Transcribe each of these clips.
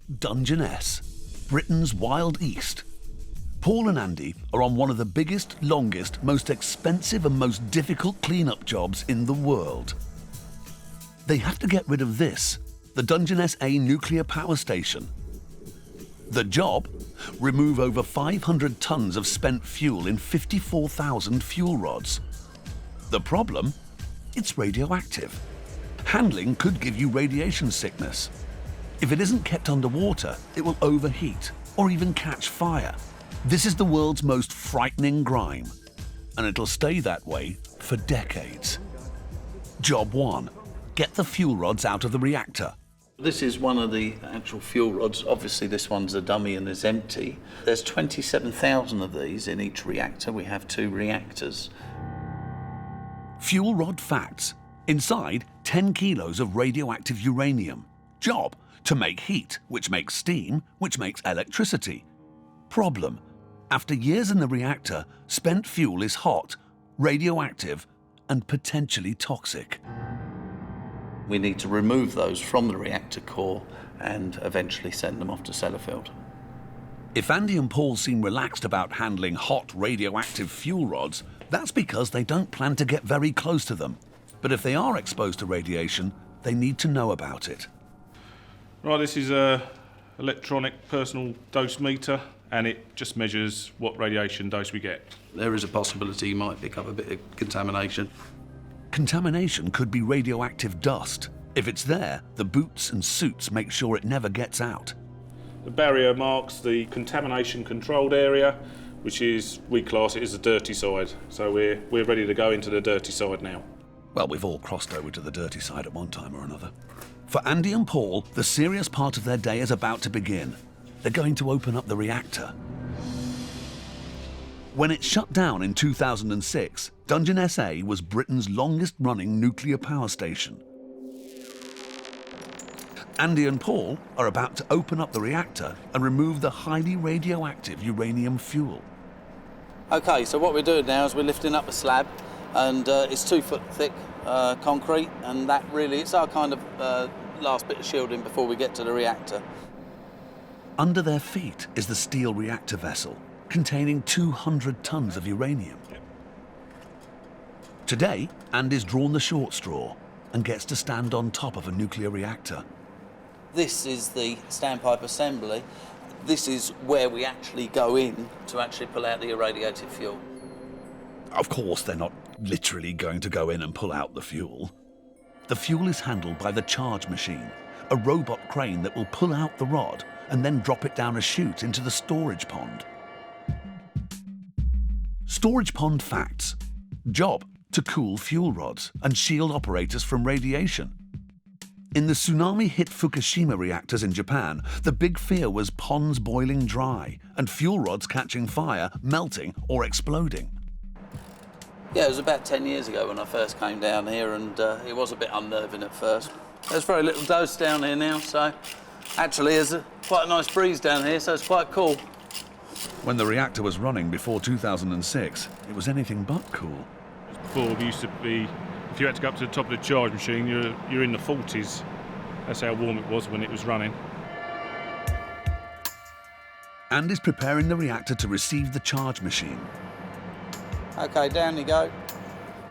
Dungeness, Britain's Wild East. Paul and Andy are on one of the biggest, longest, most expensive and most difficult clean-up jobs in the world. They have to get rid of this, the Dungeness A nuclear power station. The job? Remove over 500 tons of spent fuel in 54,000 fuel rods. The problem? It's radioactive. Handling could give you radiation sickness. If it isn't kept underwater, it will overheat or even catch fire. This is the world's most frightening grime, and it'll stay that way for decades. Job 1. Get the fuel rods out of the reactor. This is one of the actual fuel rods. Obviously this one's a dummy and is empty. There's 27,000 of these in each reactor. We have 2 reactors. Fuel rod facts. Inside, 10 kilos of radioactive uranium. Job: to make heat, which makes steam, which makes electricity. Problem: after years in the reactor, spent fuel is hot, radioactive, and potentially toxic. We need to remove those from the reactor core and eventually send them off to Sellafield. If Andy and Paul seem relaxed about handling hot radioactive fuel rods, that's because they don't plan to get very close to them. But if they are exposed to radiation, they need to know about it. Right, this is an electronic personal dose meter, and it just measures what radiation dose we get. There is a possibility you might pick up a bit of contamination. Contamination could be radioactive dust. If it's there, the boots and suits make sure it never gets out. The barrier marks the contamination controlled area, which is, we class it as the dirty side. So we're ready to go into the dirty side now. Well, we've all crossed over to the dirty side at one time or another. For Andy and Paul, the serious part of their day is about to begin. They're going to open up the reactor. When it shut down in 2006, Dungeness A was Britain's longest-running nuclear power station. Andy and Paul are about to open up the reactor and remove the highly radioactive uranium fuel. Okay, so what we're doing now is we're lifting up a slab, and it's 2 foot thick concrete, and that really, it's our kind of last bit of shielding before we get to the reactor. Under their feet is the steel reactor vessel, containing 200 tons of uranium. Today, Andy's drawn the short straw and gets to stand on top of a nuclear reactor. This is the standpipe assembly. This is where we actually go in to actually pull out the irradiated fuel. Of course, they're not literally going to go in and pull out the fuel. The fuel is handled by the charge machine, a robot crane that will pull out the rod and then drop it down a chute into the storage pond. Storage pond facts. Job: to cool fuel rods and shield operators from radiation. In the tsunami-hit Fukushima reactors in Japan, the big fear was ponds boiling dry and fuel rods catching fire, melting or exploding. Yeah, it was about 10 years ago when I first came down here, and it was a bit unnerving at first. There's very little dose down here now, so actually there's quite a nice breeze down here, so it's quite cool. When the reactor was running before 2006, it was anything but cool. Before, it used to be, if you had to go up to the top of the charge machine, you're in the 40s. That's how warm it was when it was running. Andy's preparing the reactor to receive the charge machine. Okay, down you go.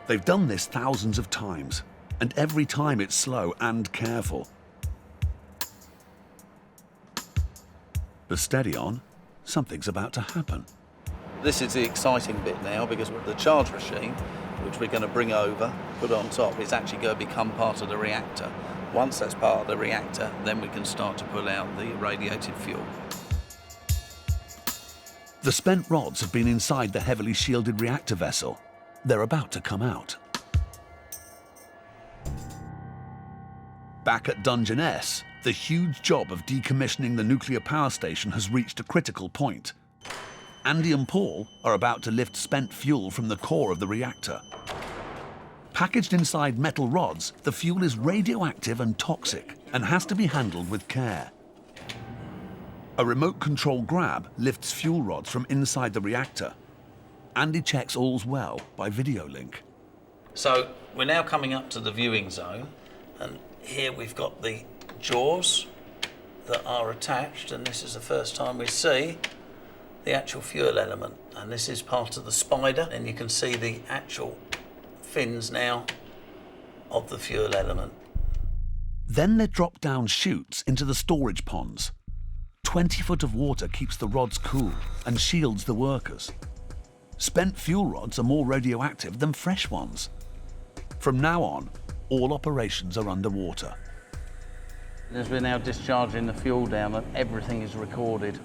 They've done this thousands of times, and every time it's slow and careful. But steady on, something's about to happen. This is the exciting bit now, because the charge machine, which we're going to bring over, put on top, is actually going to become part of the reactor. Once that's part of the reactor, then we can start to pull out the irradiated fuel. The spent rods have been inside the heavily shielded reactor vessel. They're about to come out. Back at Dungeness, the huge job of decommissioning the nuclear power station has reached a critical point. Andy and Paul are about to lift spent fuel from the core of the reactor. Packaged inside metal rods, the fuel is radioactive and toxic and has to be handled with care. A remote control grab lifts fuel rods from inside the reactor. Andy checks all's well by video link. So we're now coming up to the viewing zone, and here we've got the jaws. that are attached, and this is the first time we see the actual fuel element, and this is part of the spider, and you can see the actual fins now of the fuel element. Then they drop down chutes into the storage ponds. 20 foot of water keeps the rods cool and shields the workers. Spent fuel rods are more radioactive than fresh ones. From now on, all operations are underwater. As we're now discharging the fuel down, and everything is recorded.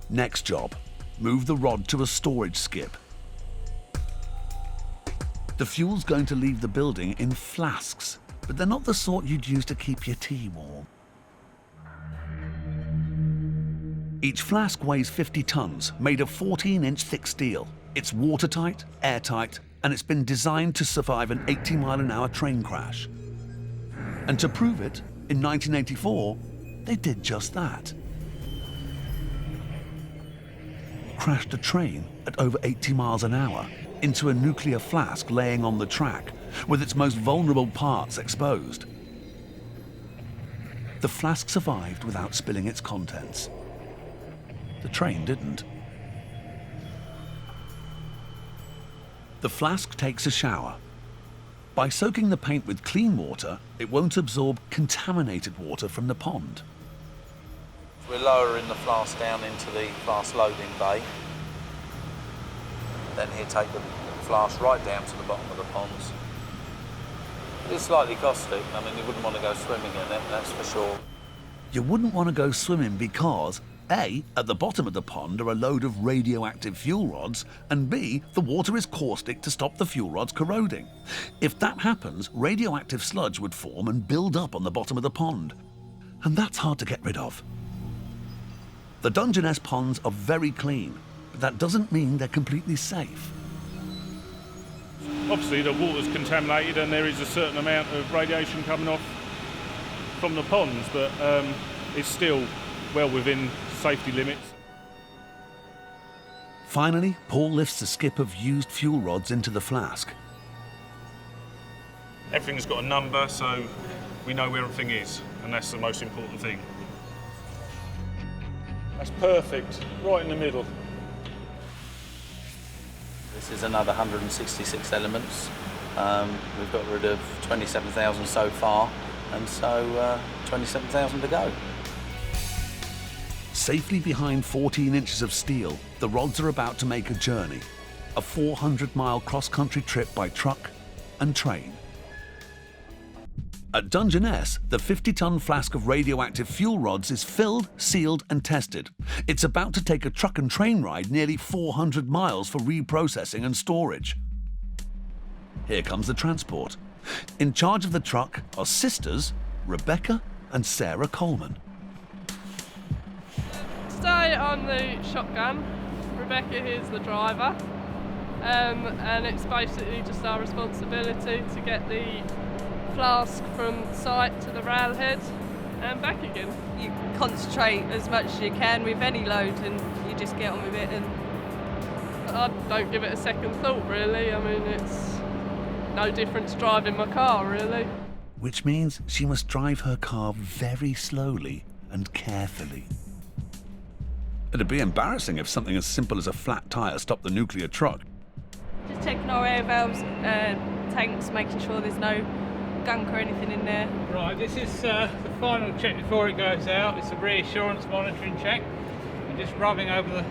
Next job, move the rod to a storage skip. The fuel's going to leave the building in flasks, but they're not the sort you'd use to keep your tea warm. Each flask weighs 50 tons, made of 14-inch thick steel. It's watertight, airtight, and it's been designed to survive an 80-mile-an-hour train crash. And to prove it, in 1984, they did just that. Crashed a train at over 80 miles an hour into a nuclear flask laying on the track, with its most vulnerable parts exposed. The flask survived without spilling its contents. The train didn't. The flask takes a shower. By soaking the paint with clean water, it won't absorb contaminated water from the pond. We're lowering the flask down into the flask loading bay. Then he'll take the flask right down to the bottom of the ponds. It's slightly caustic. I mean, you wouldn't want to go swimming in it, that's for sure. You wouldn't want to go swimming because A, at the bottom of the pond are a load of radioactive fuel rods, and B, the water is caustic to stop the fuel rods corroding. If that happens, radioactive sludge would form and build up on the bottom of the pond. And that's hard to get rid of. The Dungeness ponds are very clean, but that doesn't mean they're completely safe. Obviously the water's contaminated and there is a certain amount of radiation coming off from the ponds, but it's still well within safety limits. Finally, Paul lifts a skip of used fuel rods into the flask. Everything's got a number, so we know where everything is, and that's the most important thing. That's perfect, right in the middle. This is another 166 elements. We've got rid of 27,000 so far, and so 27,000 to go. Safely behind 14 inches of steel, the rods are about to make a journey. A 400-mile cross-country trip by truck and train. At Dungeness, the 50-ton flask of radioactive fuel rods is filled, sealed and tested. It's about to take a truck and train ride nearly 400 miles for reprocessing and storage. Here comes the transport. In charge of the truck are sisters Rebecca and Sarah Coleman. Today I'm the shotgun. Rebecca here's the driver. And it's basically just our responsibility to get the flask from site to the railhead and back again. You concentrate as much as you can with any load and you just get on with it. And I don't give it a second thought really. I mean, it's no different to driving my car really. Which means she must drive her car very slowly and carefully. It'd be embarrassing if something as simple as a flat tyre stopped the nuclear truck. just checking our air valves, tanks, making sure there's no gunk or anything in there. Right, this is the final check before it goes out. It's a reassurance monitoring check. I'm just rubbing over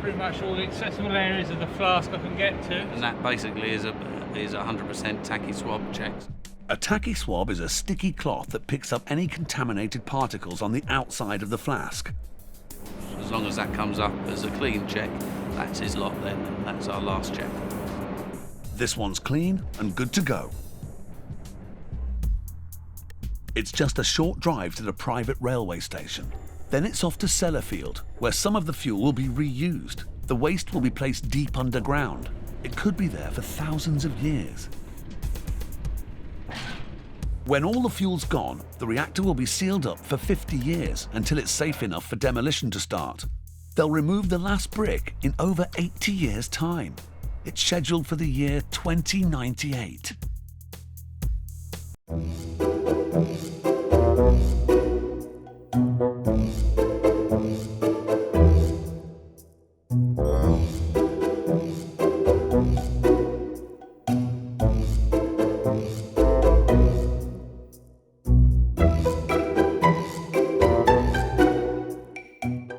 pretty much all the accessible areas of the flask I can get to. And that basically is a 100% tacky swab checks. A tacky swab is a sticky cloth that picks up any contaminated particles on the outside of the flask. As long as that comes up as a clean check, that's his lot then, and that's our last check. This one's clean and good to go. It's just a short drive to the private railway station. Then it's off to Sellafield, where some of the fuel will be reused. The waste will be placed deep underground. It could be there for thousands of years. When all the fuel's gone, the reactor will be sealed up for 50 years until it's safe enough for demolition to start. They'll remove the last brick in over 80 years' time. It's scheduled for the year 2098.